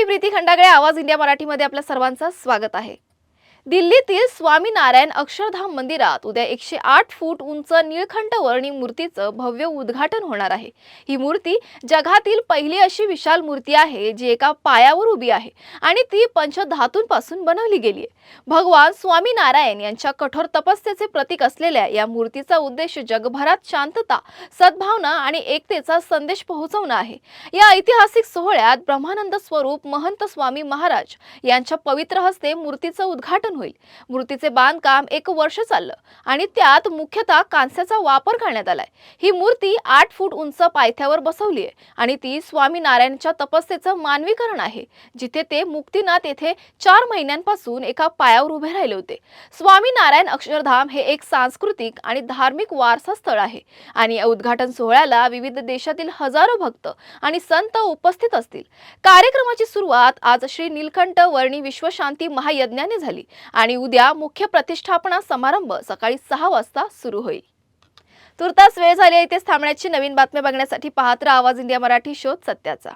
मी प्रीती खंडागळे, आवाज इंडिया मराठीमध्ये आपल्या सर्वांचं स्वागत आहे। दिल्लीतील स्वामी नारायण अक्षरधाम मंदिरात उद्या 108 फूट उंच नीलकंठ वर्णी मूर्तीचं भव्य उद्घाटन होणार आहे। ही मूर्ती जगातील पहिली अशी विशाल मूर्ती आहे जी एका पायावर उभी आहे आणि ती पंचधातूंपासून बनवली गेली आहे। भगवान स्वामी नारायण यांच्या कठोर तपस्येचे प्रतीक असलेल्या या मूर्तीचा उद्देश जगभरात शांतता, सद्भावना आणि एकतेचा संदेश पोहोचवणं आहे। या ऐतिहासिक सोहळ्यात ब्रह्मानंद स्वरूप महंत स्वामी महाराज यांच्या पवित्र हस्ते मूर्तीचं उद्घाटन होईल। मूर्तीचे बांधकाम 1 वर्ष चाललं आणि त्यात मुख्यतः कांस्याचा वापर करण्यात आलाय। ही मूर्ती 8 फूट उंच पायथ्यावर बसवली आहे आणि ती स्वामी नारायणच्या तपस्येचं मानवीकरण आहे। जिथे ते मुक्तीनाथ येथे 4 महिन्यांपासून एका पायावर उभे राहिले होते। स्वामी नारायण अक्षरधाम हे एक सांस्कृतिक आणि धार्मिक वारसा स्थळ आहे आणि या उद्घाटन सोहळ्याला विविध देशातील हजारो भक्त आणि संत उपस्थित असतील। कार्यक्रमाची सुरुवात आज श्री नीलकंठ वर्णी विश्वशांती महायज्ञाने झाली आणि उद्या मुख्य प्रतिष्ठापना समारंभ सकाळी 6 वाजता सुरू होईल। तुर्तास वेळ झाली आहे, इथेच थांबण्याची। नवीन बातम्या बघण्यासाठी पाहत रहा आवाज इंडिया मराठी, शोध सत्याचा।